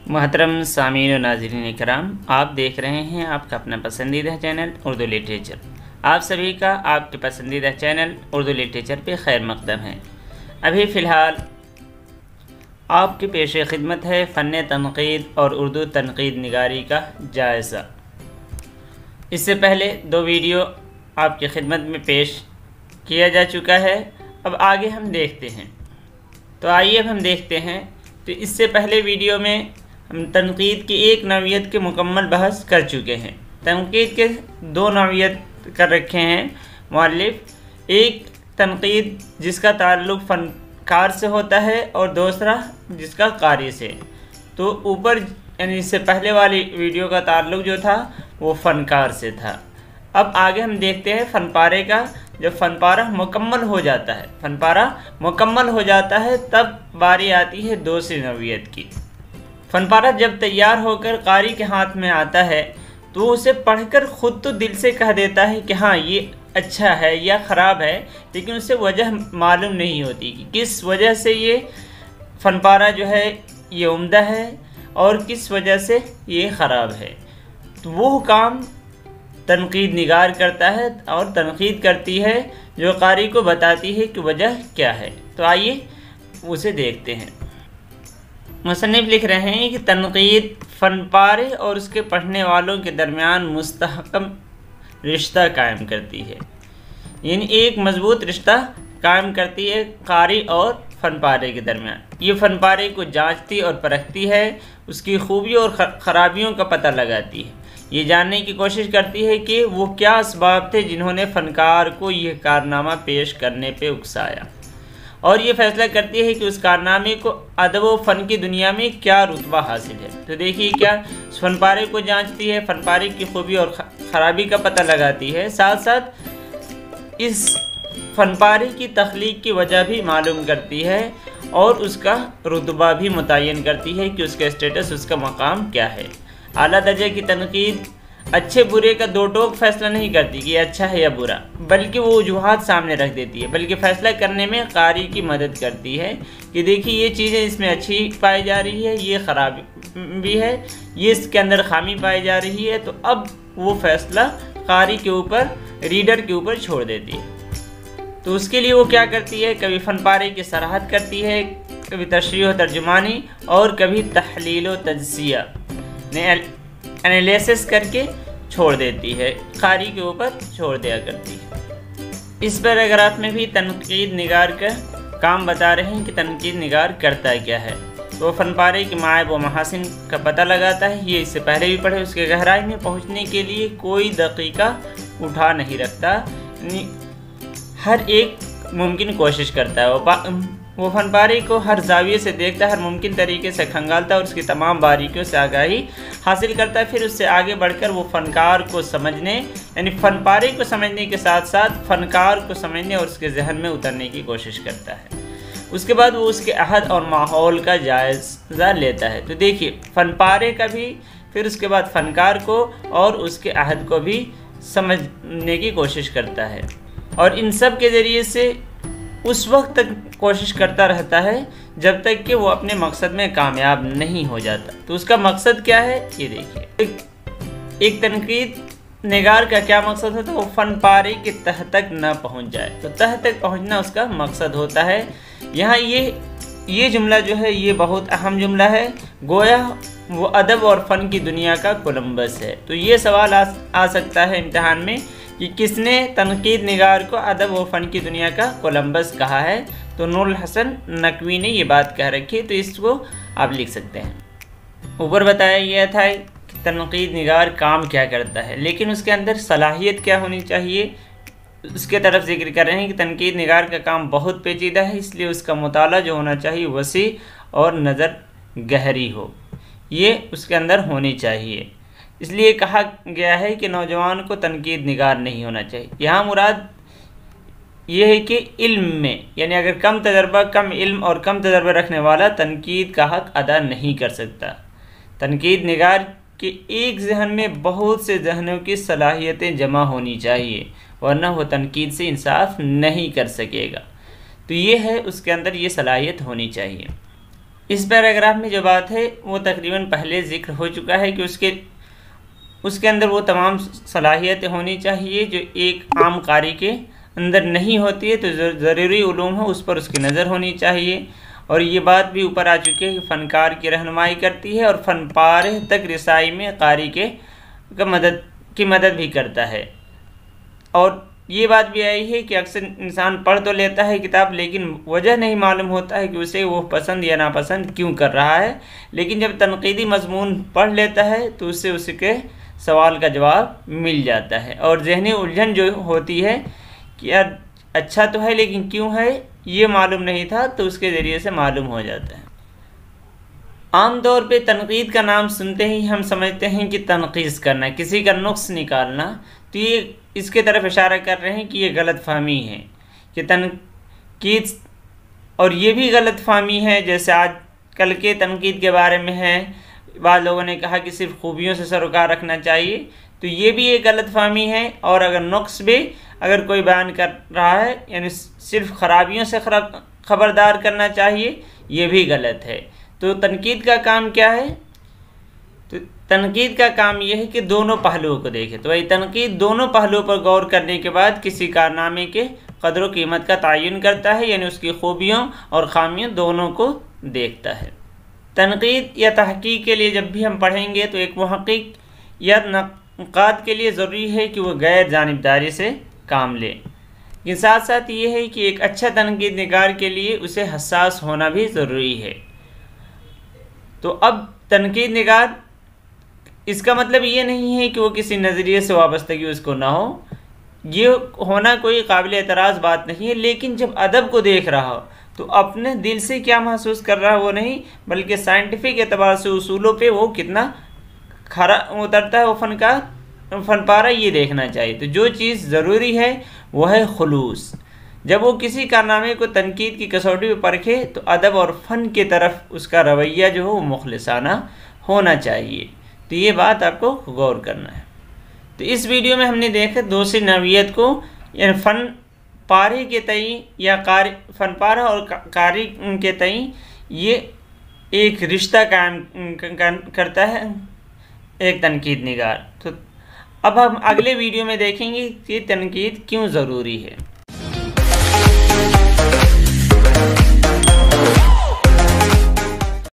محترم سامعین و ناظرین کرام، آپ دیکھ رہے ہیں آپ کا اپنا پسندیدہ چینل اردو لٹریچر۔ آپ سبھی کا آپ کے پسندیدہ چینل اردو لٹریچر پہ خیر مقدم ہے۔ ابھی فی الحال آپ کی پیش خدمت ہے فن تنقید اور اردو تنقید نگاری کا جائزہ۔ اس سے پہلے 2 ویڈیو آپ کی خدمت میں پیش کیا جا چکا ہے، اب آگے ہم دیکھتے ہیں۔ تو آئیے اب ہم دیکھتے ہیں۔ تو اس سے پہلے ویڈیو میں ہم تنقید کی ایک نوعیت کے مکمل بحث کر چکے ہیں۔ تنقید کے 2 نوعیت کر رکھے ہیں مؤلف، ایک تنقید جس کا تعلق فنکار سے ہوتا ہے اور دوسرا جس کا قاری سے۔ تو اوپر یعنی اس سے پہلے والی ویڈیو کا تعلق جو تھا وہ فنکار سے تھا۔ اب آگے ہم دیکھتے ہیں فن پارے کا۔ جب فن پارہ مکمل ہو جاتا ہے تب باری آتی ہے دوسری نوعیت کی۔ فن پارہ جب تیار ہو کر قاری کے ہاتھ میں آتا ہے تو اسے پڑھ کر خود تو دل سے کہہ دیتا ہے کہ ہاں یہ اچھا ہے یا خراب ہے، لیکن اسے وجہ معلوم نہیں ہوتی کہ کس وجہ سے یہ فن پارہ جو ہے یہ عمدہ ہے اور کس وجہ سے یہ خراب ہے۔ تو وہ کام تنقید نگار کرتا ہے اور تنقید کرتی ہے جو قاری کو بتاتی ہے کہ وجہ کیا ہے۔ تو آئیے اسے دیکھتے ہیں۔ مصنف لکھ رہے ہیں کہ تنقید فن پارے اور اس کے پڑھنے والوں کے درمیان مستحکم رشتہ قائم کرتی ہے، یعنی ایک مضبوط رشتہ قائم کرتی ہے قاری اور فن پارے کے درمیان۔ یہ فن پارے کو جانچتی اور پرکھتی ہے، اس کی خوبیوں اور خرابیوں کا پتہ لگاتی ہے، یہ جاننے کی کوشش کرتی ہے کہ وہ کیا اسباب تھے جنہوں نے فنکار کو یہ کارنامہ پیش کرنے پہ اکسایا، اور یہ فیصلہ کرتی ہے کہ اس کارنامے کو ادب و فن کی دنیا میں کیا رتبہ حاصل ہے۔ تو دیکھیے کیا فن پارے کو جانچتی ہے، فن پارے کی خوبی اور خرابی کا پتہ لگاتی ہے، ساتھ ساتھ اس فن پارے کی تخلیق کی وجہ بھی معلوم کرتی ہے اور اس کا رتبہ بھی متعین کرتی ہے کہ اس کا اسٹیٹس، اس کا مقام کیا ہے۔ اعلیٰ درجے کی تنقید اچھے برے کا 2 ٹوک فیصلہ نہیں کرتی کہ یہ اچھا ہے یا برا، بلکہ وہ وجوہات سامنے رکھ دیتی ہے، بلکہ فیصلہ کرنے میں قاری کی مدد کرتی ہے کہ دیکھیے یہ چیزیں اس میں اچھی پائی جا رہی ہے، یہ خراب بھی ہے، یہ اس کے اندر خامی پائی جا رہی ہے، تو اب وہ فیصلہ قاری کے اوپر، ریڈر کے اوپر چھوڑ دیتی ہے۔ تو اس کے لیے وہ کیا کرتی ہے، کبھی فن پارے کی صراحت کرتی ہے، کبھی تشریح و ترجمانی، اور کبھی تحلیل و تجزیہ انالیسس کر کے چھوڑ دیتی ہے، قاری کے اوپر چھوڑ دیا کرتی ہے۔ اس پیراگراف میں بھی تنقید نگار کا کام بتا رہے ہیں کہ تنقید نگار کرتا کیا ہے۔ تو فن پارے کے معائب و محاسن کا پتہ لگاتا ہے، یہ اس سے پہلے بھی پڑھے، اس کے گہرائی میں پہنچنے کے لیے کوئی دقیقہ اٹھا نہیں رکھتا، یعنی ہر ایک ممکن کوشش کرتا ہے، وہ فن پارے کو ہر زاویے سے دیکھتا ہے، ہر ممکن طریقے سے کھنگالتا ہے اور اس کی تمام باریکیوں سے آگاہی حاصل کرتا ہے، پھر اس سے آگے بڑھ کر وہ فنکار کو سمجھنے، یعنی فن پارے کو سمجھنے کے ساتھ ساتھ فنکار کو سمجھنے اور اس کے ذہن میں اترنے کی کوشش کرتا ہے۔ اس کے بعد وہ اس کے عہد اور ماحول کا جائزہ لیتا ہے۔ تو دیکھیے فن پارے کا بھی، پھر اس کے بعد فنکار کو اور اس کے عہد کو بھی سمجھنے کی کوشش کرتا ہے، اور ان سب کے ذریعے سے اس وقت تک کوشش کرتا رہتا ہے جب تک کہ وہ اپنے مقصد میں کامیاب نہیں ہو جاتا۔ تو اس کا مقصد کیا ہے یہ دیکھیے۔ ایک تنقید نگار کا کیا مقصد ہوتا ہے، وہ فن پارے کے تہ تک نہ پہنچ جائے، تو تہ تک پہنچنا اس کا مقصد ہوتا ہے۔ یہاں یہ جملہ جو ہے یہ بہت اہم جملہ ہے، گویا وہ ادب اور فن کی دنیا کا کولمبس ہے۔ تو یہ سوال آ سکتا ہے امتحان میں کہ کس نے تنقید نگار کو ادب و فن کی دنیا کا کولمبس کہا ہے؟ تو نور الحسن نقوی نے یہ بات کہہ رکھی، تو اس کو آپ لکھ سکتے ہیں۔ اوپر بتایا گیا تھا کہ تنقید نگار کام کیا کرتا ہے، لیکن اس کے اندر صلاحیت کیا ہونی چاہیے، اس کے طرف ذکر کر رہے ہیں کہ تنقید نگار کا کام بہت پیچیدہ ہے، اس لیے اس کا مطالعہ جو ہونا چاہیے وسیع اور نظر گہری ہو، یہ اس کے اندر ہونی چاہیے۔ اس لیے کہا گیا ہے کہ نوجوان کو تنقید نگار نہیں ہونا چاہیے۔ یہاں مراد یہ ہے کہ علم میں، یعنی اگر کم تجربہ، کم علم اور کم تجربہ رکھنے والا تنقید کا حق ادا نہیں کر سکتا۔ تنقید نگار کے ایک ذہن میں بہت سے ذہنوں کی صلاحیتیں جمع ہونی چاہیے، ورنہ وہ تنقید سے انصاف نہیں کر سکے گا۔ تو یہ ہے اس کے اندر یہ صلاحیت ہونی چاہیے۔ اس پیراگراف میں جو بات ہے وہ تقریباً پہلے ذکر ہو چکا ہے کہ اس کے اندر وہ تمام صلاحیتیں ہونی چاہیے جو ایک عام قاری کے اندر نہیں ہوتی ہے، تو ضروری علوم ہے اس پر اس کی نظر ہونی چاہیے، اور یہ بات بھی اوپر آ چکی ہے کہ فنکار کی رہنمائی کرتی ہے اور فن پارے تک رسائی میں قاری کی مدد بھی کرتا ہے۔ اور یہ بات بھی آئی ہے کہ اکثر انسان پڑھ تو لیتا ہے کتاب، لیکن وجہ نہیں معلوم ہوتا ہے کہ اسے وہ پسند یا ناپسند کیوں کر رہا ہے، لیکن جب تنقیدی مضمون پڑھ لیتا ہے تو اس سے اس کے سوال کا جواب مل جاتا ہے، اور ذہنی الجھن جو ہوتی ہے کہ یار اچھا تو ہے لیکن کیوں ہے یہ معلوم نہیں تھا، تو اس کے ذریعے سے معلوم ہو جاتا ہے۔ عام طور پہ تنقید کا نام سنتے ہی ہم سمجھتے ہیں کہ تنقید کرنا، کسی کا نقص نکالنا، تو یہ اس کے طرف اشارہ کر رہے ہیں کہ یہ غلط فہمی ہے کہ تنقید، اور یہ بھی غلط فہمی ہے جیسے آج کل کے تنقید کے بارے میں ہے، بعض لوگوں نے کہا کہ صرف خوبیوں سے سروکار رکھنا چاہیے، تو یہ بھی ایک غلط فہمی ہے، اور اگر نقص بھی اگر کوئی بیان کر رہا ہے یعنی صرف خرابیوں سے خبردار کرنا چاہیے، یہ بھی غلط ہے۔ تو تنقید کا کام کیا ہے؟ تو تنقید کا کام یہ ہے کہ دونوں پہلوؤں کو دیکھے، تو تنقید دونوں پہلوؤں پر غور کرنے کے بعد کسی کارنامے کے قدر و قیمت کا تعین کرتا ہے، یعنی اس کی خوبیوں اور خامیوں دونوں کو دیکھتا ہے۔ تنقید یا تحقیق کے لیے جب بھی ہم پڑھیں گے تو ایک محقق یا نقاد کے لیے ضروری ہے کہ وہ غیر جانبداری سے کام لے، لیکن ساتھ ساتھ یہ ہے کہ ایک اچھا تنقید نگار کے لیے اسے حساس ہونا بھی ضروری ہے۔ تو اب تنقید نگار، اس کا مطلب یہ نہیں ہے کہ وہ کسی نظریے سے وابستگی اس کو نہ ہو، یہ ہونا کوئی قابل اعتراض بات نہیں ہے، لیکن جب ادب کو دیکھ رہا ہو تو اپنے دل سے کیا محسوس کر رہا ہے وہ نہیں، بلکہ سائنٹیفک اعتبار سے اصولوں پہ وہ کتنا کھرا اترتا ہے وہ فن پارہ، یہ دیکھنا چاہیے۔ تو جو چیز ضروری ہے وہ ہے خلوص۔ جب وہ کسی کارنامے کو تنقید کی کسوٹی پہ پرکھے تو ادب اور فن کی طرف اس کا رویہ جو ہے وہ مخلصانہ ہونا چاہیے۔ تو یہ بات آپ کو غور کرنا ہے۔ تو اس ویڈیو میں ہم نے دیکھا دوسری نوعیت کو، یعنی فن پارے کے تئیں یا فن پارہ اور قاری کے تئیں یہ ایک رشتہ قائم کرتا ہے ایک تنقید نگار۔ تو اب ہم اگلے ویڈیو میں دیکھیں گے کہ تنقید کیوں ضروری ہے۔